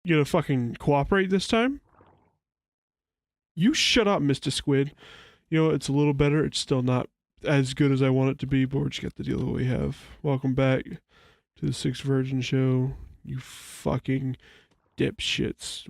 You gonna fucking cooperate this time? You shut up, Mr. Squid. You know, it's a little better. It's still not as good as I want it to be, but we're just got to deal with what we have. Welcome back to the Six Virgin Show. You fucking dipshits.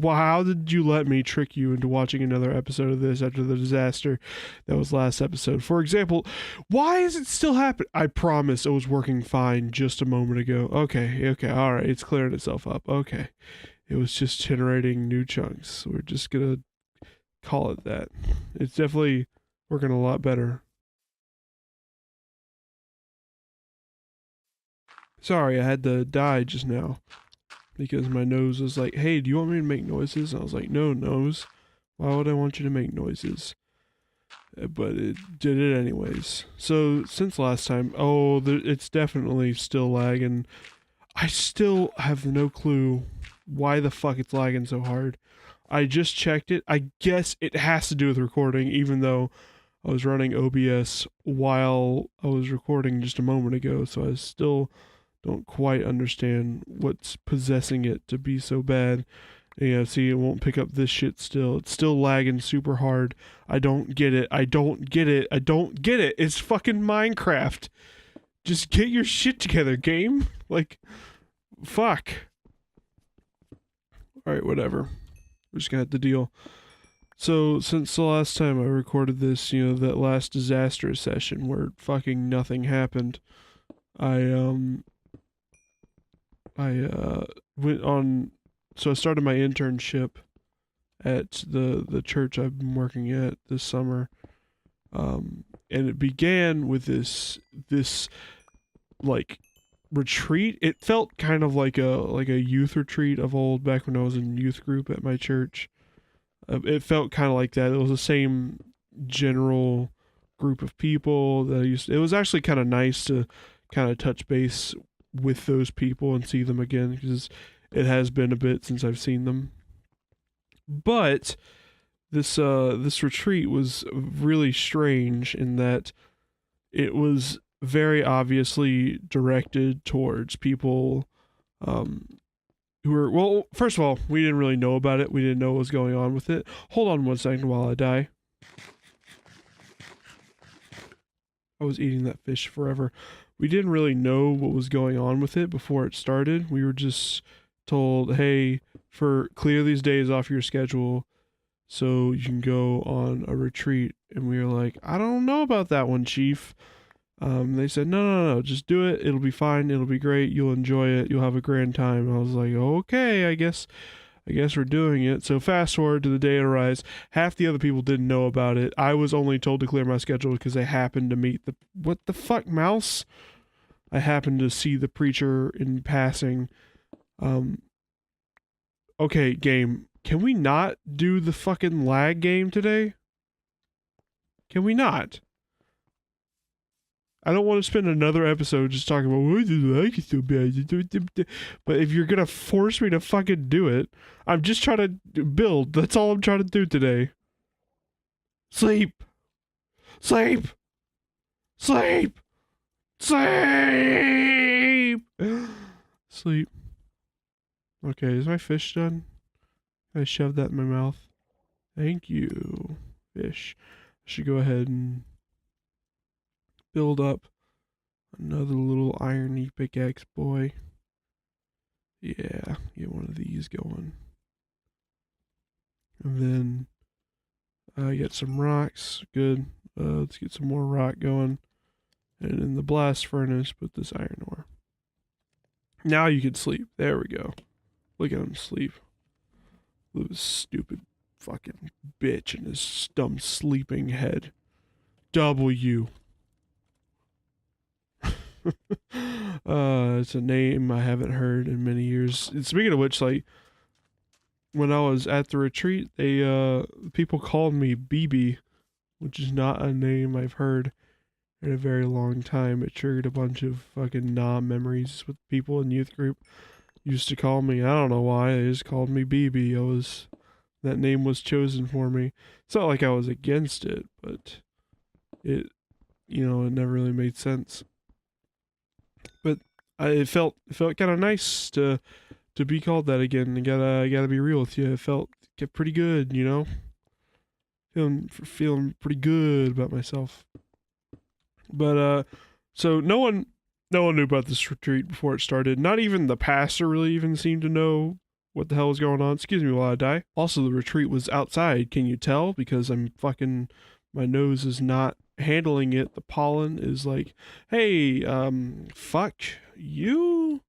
How did you let me trick you into watching another episode of this after the disaster that was last episode? For example, why is it still happening? I promise it was working fine just a moment ago. Okay, alright, it's clearing itself up. Okay. It was just generating new chunks. We're just gonna call it that. It's definitely working a lot better. Sorry, I had to die just now because my nose was like, hey, do you want me to make noises? And I was like, no, nose. Why would I want you to make noises? But it did it anyways. So, since last time, it's definitely still lagging. I still have no clue why the fuck it's lagging so hard. I just checked it. I guess it has to do with recording, even though I was running OBS while I was recording just a moment ago, so I still don't quite understand what's possessing it to be so bad. Yeah, see, it won't pick up this shit still. It's still lagging super hard. I don't get it. I don't get it. I don't get it. It's fucking Minecraft. Just get your shit together, game. Like, fuck. Alright, whatever. We're just gonna have to deal. So, since the last time I recorded this, you know, that last disastrous session where fucking nothing happened, I went on, so I started my internship at the church I've been working at this summer, and it began with this like retreat. It felt kind of like a youth retreat of old, back when I was in youth group at my church. It felt kind of like that. It was the same general group of people that I used to, it was actually kind of nice to kind of touch base with those people and see them again, because it has been a bit since I've seen them. But this retreat was really strange in that it was very obviously directed towards people who were, well, first of all, we didn't really know about it. We didn't know what was going on with it. Hold on one second while I die. I was eating that fish forever. We didn't really know what was going on with it before it started. We were just told, hey, clear these days off your schedule so you can go on a retreat. And we were like, I don't know about that one, Chief. They said, no, just do it. It'll be fine. It'll be great. You'll enjoy it. You'll have a grand time. I was like, okay, I guess we're doing it. So fast forward to the day it arrives. Half the other people didn't know about it. I was only told to clear my schedule because I happened to meet what the fuck, mouse? I happened to see the preacher in passing. Okay, game. Can we not do the fucking lag game today? Can we not? I don't want to spend another episode just talking about why the lag is so bad. But if you're gonna force me to fucking do it, I'm just trying to build. That's all I'm trying to do today. Sleep. Sleep. Sleep. Sleep. Sleep. Okay, is my fish done? I shoved that in my mouth. Thank you, fish. I should go ahead and build up another little irony pickaxe boy. Yeah, get one of these going. And then get some rocks. Good. Let's get some more rock going. And in the blast furnace, put this iron ore. Now you can sleep. There we go. Look at him sleep. Look at this stupid fucking bitch and his dumb sleeping head. W. It's a name I haven't heard in many years. And speaking of which, like, when I was at the retreat, people called me BB, which is not a name I've heard in a very long time. It triggered a bunch of fucking memories with people in youth group. Used to call me, I don't know why, they just called me BB. That name was chosen for me. It's not like I was against it, but it never really made sense. But it felt kind of nice to to be called that again. I gotta be real with you. It get pretty good, you know. Feeling pretty good about myself. But so no one knew about this retreat before it started. Not even the pastor really even seemed to know what the hell was going on. Excuse me while I die. Also, the retreat was outside. Can you tell? Because my nose is not handling it. The pollen is like, hey, fuck you.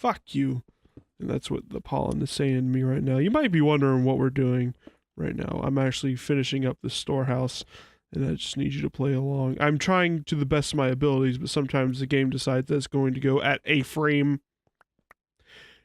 And that's what the pollen is saying to me right now. You might be wondering what we're doing right now. I'm actually finishing up the storehouse, and I just need you to play along. I'm trying to the best of my abilities, but sometimes the game decides that it's going to go at a frame.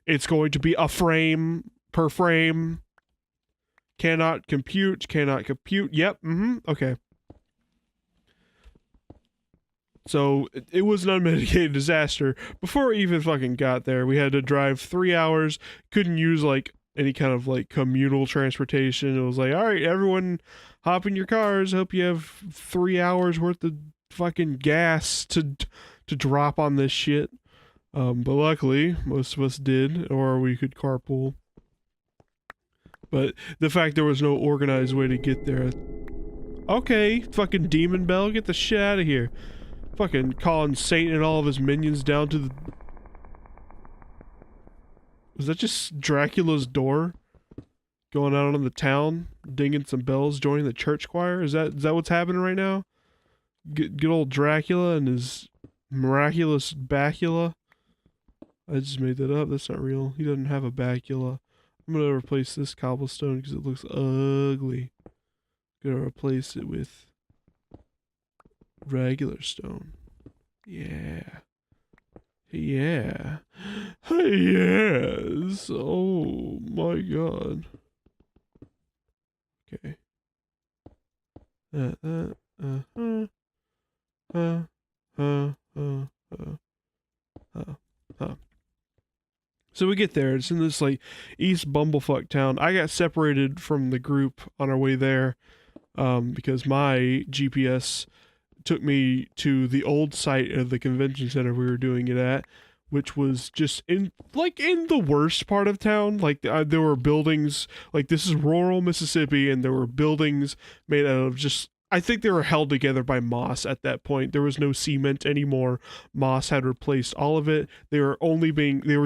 It's going to be a frame per frame. Cannot compute. Yep, okay. So it was an unmitigated disaster. Before we even fucking got there, we had to drive 3 hours. Couldn't use like any kind of like communal transportation. It was like, all right, everyone hop in your cars. Hope you have 3 hours worth of fucking gas to drop on this shit. But luckily, most of us did, or we could carpool. But the fact there was no organized way to get there. Okay, fucking Demon Bell, get the shit out of here. Fucking calling Satan and all of his minions down to the... Was that just Dracula's door? Going out on the town, dinging some bells, joining the church choir? Is that what's happening right now? Good old Dracula and his miraculous bacula? I just made that up. That's not real. He doesn't have a bacula. I'm gonna replace this cobblestone because it looks ugly. Gonna replace it with regular stone. Yeah. Yes. Oh my god. Okay. So we get there. It's in this like East Bumblefuck town. I got separated from the group on our way there because my GPS took me to the old site of the convention center we were doing it at, which was just in the worst part of town. Like there were buildings, like this is rural Mississippi, and there were buildings made out of just, I think they were held together by moss at that point. There was no cement anymore. Moss had replaced all of it. They were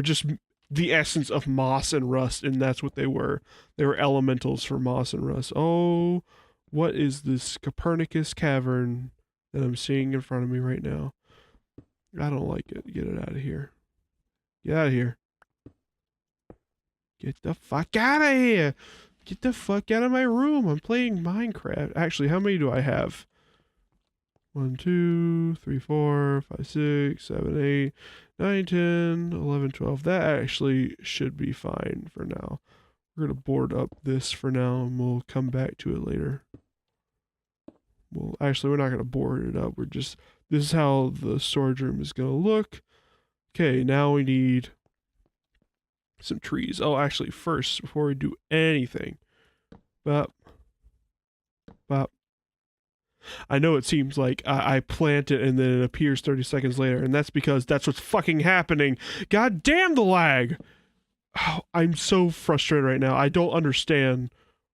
just the essence of moss and rust, and that's what they were. They were elementals for moss and rust. Oh, what is this Copernicus cavern that I'm seeing in front of me right now? I don't like it. Get it out of here. Get out of here. Get the fuck out of here. Get the fuck out of my room. I'm playing Minecraft. Actually, how many do I have? 1, 2, 3, 4, 5, 6, 7, 8, 9, 10, 11, 12. That actually should be fine for now. We're going to board up this for now, and we'll come back to it later. Well, actually, we're not going to board it up. This is how the storage room is going to look. Okay, now we need some trees. Oh, actually, first, before we do anything, bop. I know it seems like I plant it and then it appears 30 seconds later, and that's because that's what's fucking happening. God damn the lag! Oh, I'm so frustrated right now. I don't understand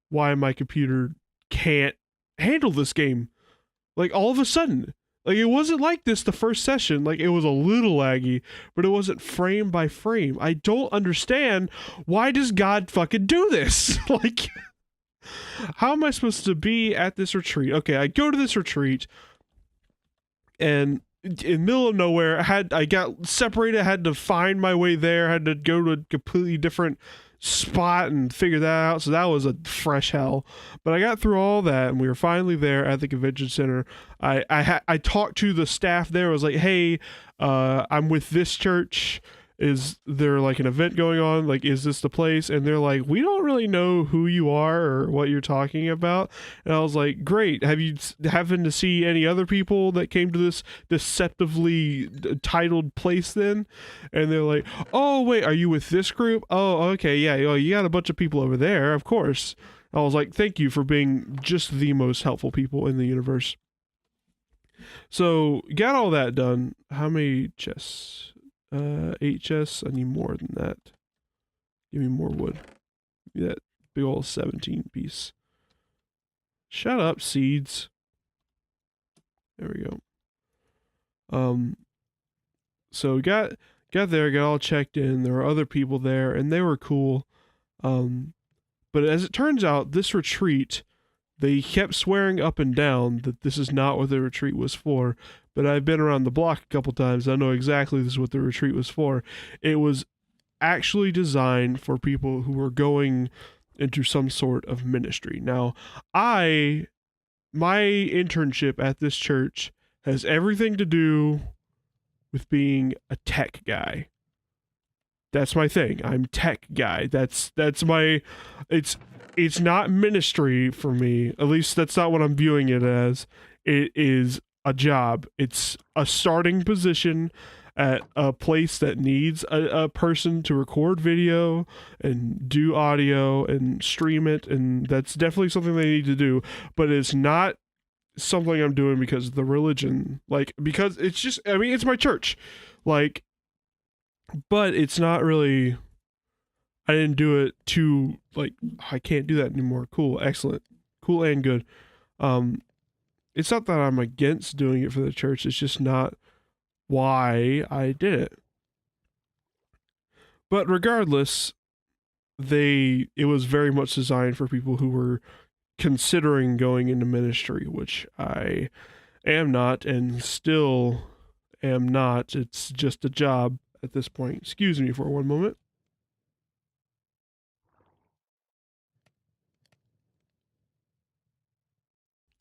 why my computer can't handle this game. Like, all of a sudden. Like, it wasn't like this the first session. Like, it was a little laggy, but it wasn't frame by frame. I don't understand. Why does God fucking do this? Like, how am I supposed to be at this retreat? Okay, I go to this retreat, and in the middle of nowhere, I got separated, I had to find my way there, I had to go to a completely different spot and figure that out, so that was a fresh hell. But I got through all that, and we were finally there at the convention center. I talked to the staff there. I was like, hey, I'm with this church. Is there like an event going on? Like, is this the place? And they're like, we don't really know who you are or what you're talking about. And I was like, great. Have you happened to see any other people that came to this deceptively titled place then? And they're like, oh, wait, are you with this group? Oh, okay, yeah. Oh, you got a bunch of people over there, of course. I was like, thank you for being just the most helpful people in the universe. So, got all that done. How many chests? 8 chests. I need more than that. Give me more wood. Give me that big old 17 piece. Shut up, seeds. There we go. So got there, got all checked in. There were other people there, and they were cool. But as it turns out, this retreat, they kept swearing up and down that this is not what the retreat was for. But I've been around the block a couple times. I know exactly this is what the retreat was for. It was actually designed for people who were going into some sort of ministry. Now, my internship at this church has everything to do with being a tech guy. That's my thing. I'm tech guy. That's my it's not ministry for me. At least that's not what I'm viewing it as. It is a job. It's a starting position at a place that needs a person to record video and do audio and stream it, and that's definitely something they need to do, but it's not something I'm doing because of the religion, like, because it's just, I mean, it's my church, like, but it's not really, I didn't do it to, like, I can't do that anymore. Cool, excellent, cool and good. It's not that I'm against doing it for the church, it's just not why I did it. But regardless, it was very much designed for people who were considering going into ministry, which I am not and still am not. It's just a job at this point. Excuse me for one moment.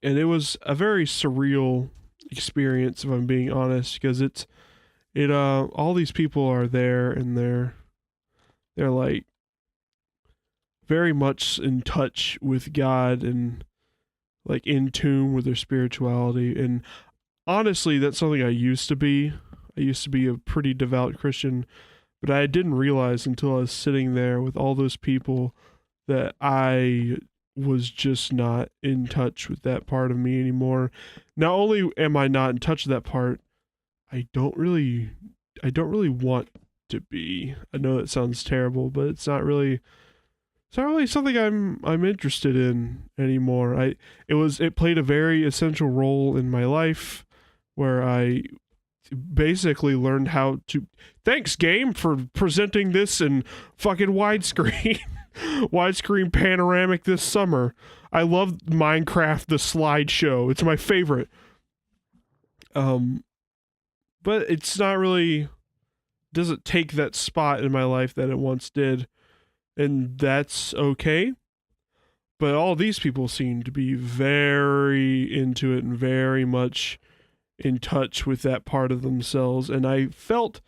And it was a very surreal experience, if I'm being honest, because all these people are there, and they're like very much in touch with God and like in tune with their spirituality. And honestly, that's something I used to be. I used to be a pretty devout Christian, but I didn't realize until I was sitting there with all those people that I was just not in touch with that part of me anymore. Not only am I not in touch with that part, I don't really want to be. I know it sounds terrible, but it's not really something I'm interested in anymore. It played a very essential role in my life, where I basically learned how to, thanks game for presenting this in fucking widescreen widescreen panoramic this summer. I love Minecraft the slideshow. It's my favorite. But it's not really, doesn't take that spot in my life that it once did, and that's okay. But all these people seem to be very into it and very much in touch with that part of themselves, and I felt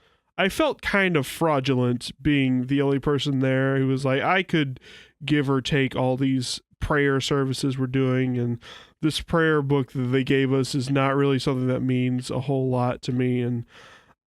kind of fraudulent being the only person there who was like, I could give or take all these prayer services we're doing, and this prayer book that they gave us is not really something that means a whole lot to me, and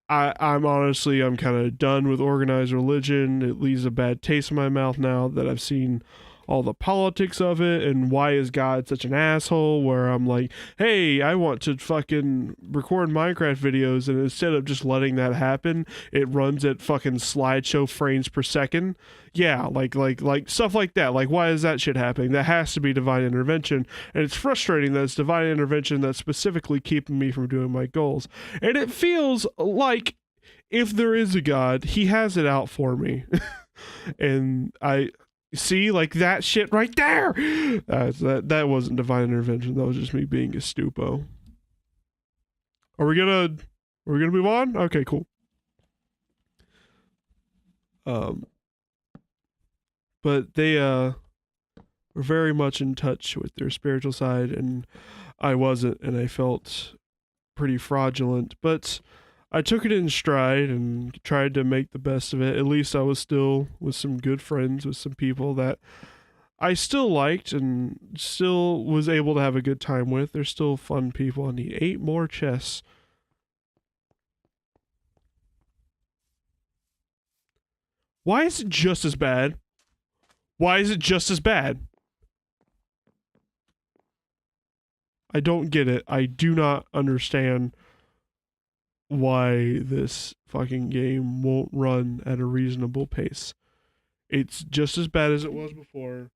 I'm honestly, I'm kind of done with organized religion. It leaves a bad taste in my mouth now that I've seen all the politics of it, and why is God such an asshole, where I'm like, hey, I want to fucking record Minecraft videos, and instead of just letting that happen, it runs at fucking slideshow frames per second. Yeah, like stuff like that. Like, why is that shit happening? That has to be divine intervention, and it's frustrating that it's divine intervention that's specifically keeping me from doing my goals. And it feels like, if there is a God, he has it out for me. And I see, like, that shit right there. That wasn't divine intervention. That was just me being a stupo. Are we gonna move on? Okay, cool. But they were very much in touch with their spiritual side, and I wasn't, and I felt pretty fraudulent. But I took it in stride and tried to make the best of it. At least I was still with some good friends, with some people that I still liked and still was able to have a good time with. They're still fun people. I need 8 more chests. Why is it just as bad? Why is it just as bad? I don't get it. I do not understand why this fucking game won't run at a reasonable pace. It's just as bad as it was before.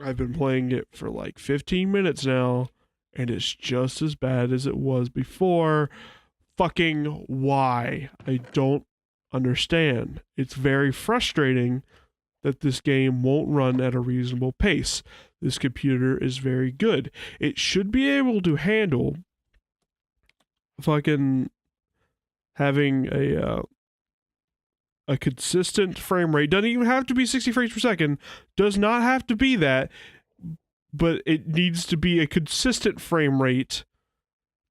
I've been playing it for like 15 minutes now, and it's just as bad as it was before. Fucking why? I don't understand. It's very frustrating that this game won't run at a reasonable pace. This computer is very good. It should be able to handle fucking having a consistent frame rate. Doesn't even have to be 60 frames per second. Does not have to be that, but it needs to be a consistent frame rate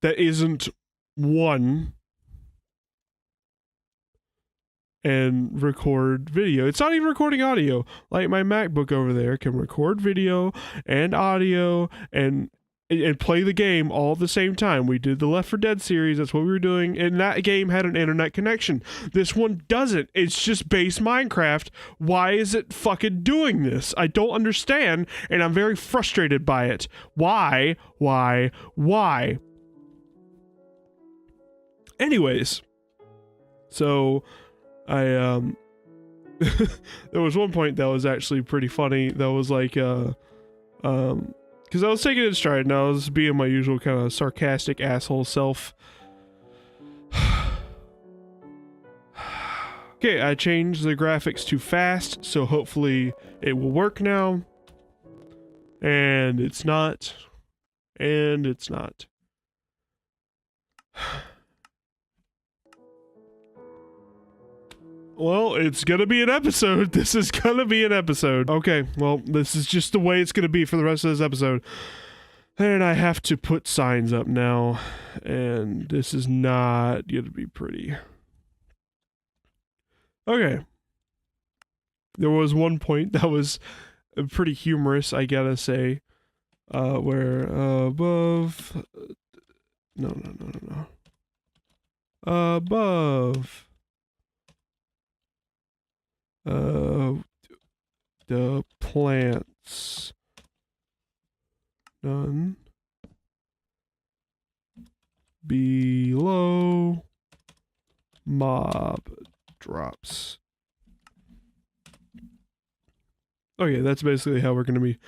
that isn't 1 and record video. It's not even recording audio. Like my MacBook over there can record video and audio and play the game all at the same time. We did the Left 4 Dead series. That's what we were doing. And that game had an internet connection. This one doesn't. It's just base Minecraft. Why is it fucking doing this? I don't understand, and I'm very frustrated by it. Why? Anyways, so I there was one point that was actually pretty funny. That was like because I was taking it in stride and I was being my usual kind of sarcastic asshole self. Okay, I changed the graphics to fast, so hopefully it will work now. And it's not. Well, it's gonna be an episode. This is gonna be an episode. Okay, well, this is just the way it's gonna be for the rest of this episode. And I have to put signs up now. And this is not gonna be pretty. Okay. There was one point that was pretty humorous, I gotta say. Where above... No. Above... the plants done below mob drops. Okay, that's basically how we're going to be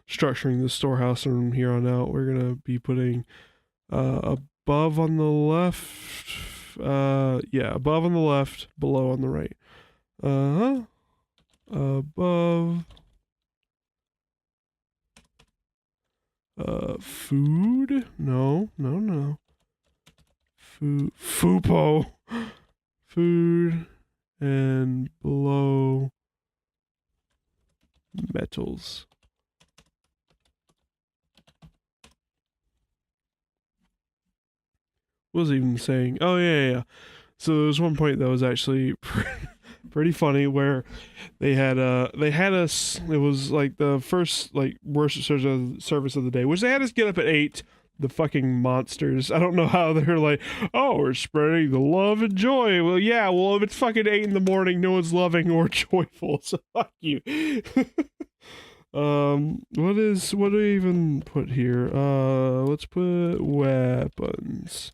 structuring the storehouse from here on out. We're going to be putting above on the left, above on the left, below on the right. Above food? No. Fupo. Food and below metals. What was I even saying? Oh yeah. So there was one point that was actually pretty funny where they had us, it was like the first like worship service of the day, which they had us get up at 8. The fucking monsters. I don't know how they're like, oh, we're spreading the love and joy. Well, yeah, well, if it's fucking 8 in the morning, no one's loving or joyful, so fuck you. What do we even put here? Let's put weapons.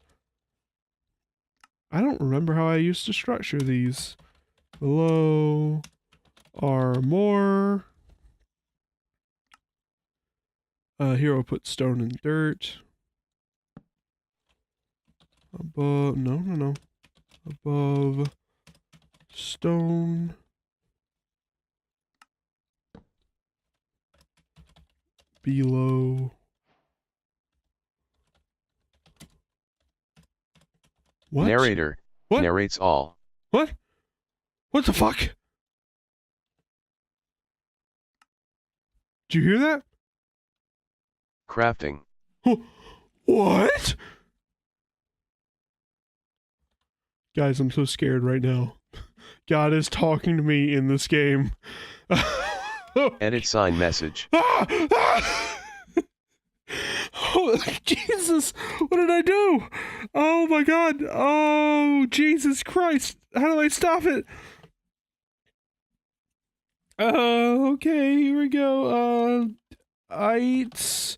I don't remember how I used to structure these. Below armor. Here I'll put stone and dirt. Above, no. Above stone. Below. What? Narrator. What? Narrates all. What? What the fuck? Did you hear that? Crafting. What? Guys, I'm so scared right now. God is talking to me in this game. Edit sign message. Oh, Jesus! What did I do? Oh my God! Oh, Jesus Christ! How do I stop it? Okay, here we go. Ites.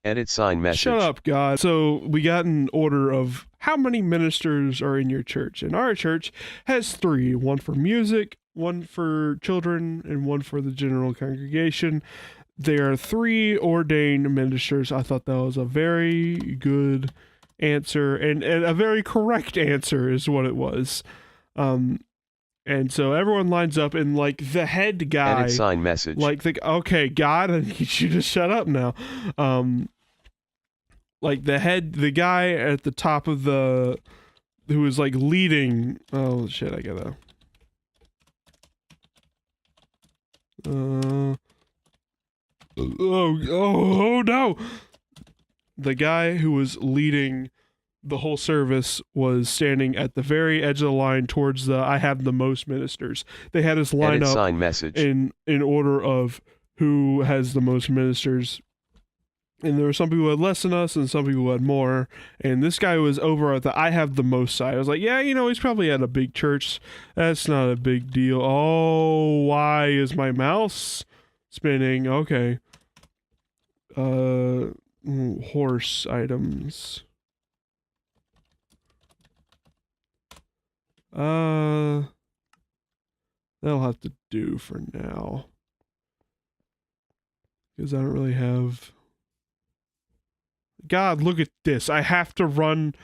Edit sign message. Shut up, God. So we got an order of how many ministers are in your church? And our church has 3, one for music, one for children, and one for the general congregation. There are 3 ordained ministers. I thought that was a very good answer, and a very correct answer is what it was. And so everyone lines up, and like the head guy, Edit sign message. like okay, God, I need you to shut up now. Like the guy at the top of who was like leading. Oh shit, I gotta. Oh no! The guy who was leading the whole service was standing at the very edge of the line towards the I have the most ministers. They had us line Edit up sign message. in order of who has the most ministers. And there were some people who had less than us and some people who had more. And this guy was over at the I have the most side. I was like, yeah, he's probably at a big church. That's not a big deal. Oh, why is my mouse spinning? Okay. Horse items. That'll have to do for now. Because I don't really have... God, look at this. I have to run...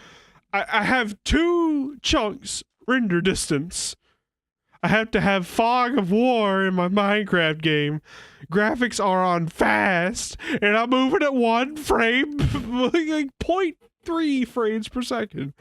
I have 2 chunks render distance. I have to have fog of war in my Minecraft game. Graphics are on fast, and I'm moving at 1 frame, like 0.3 frames per second.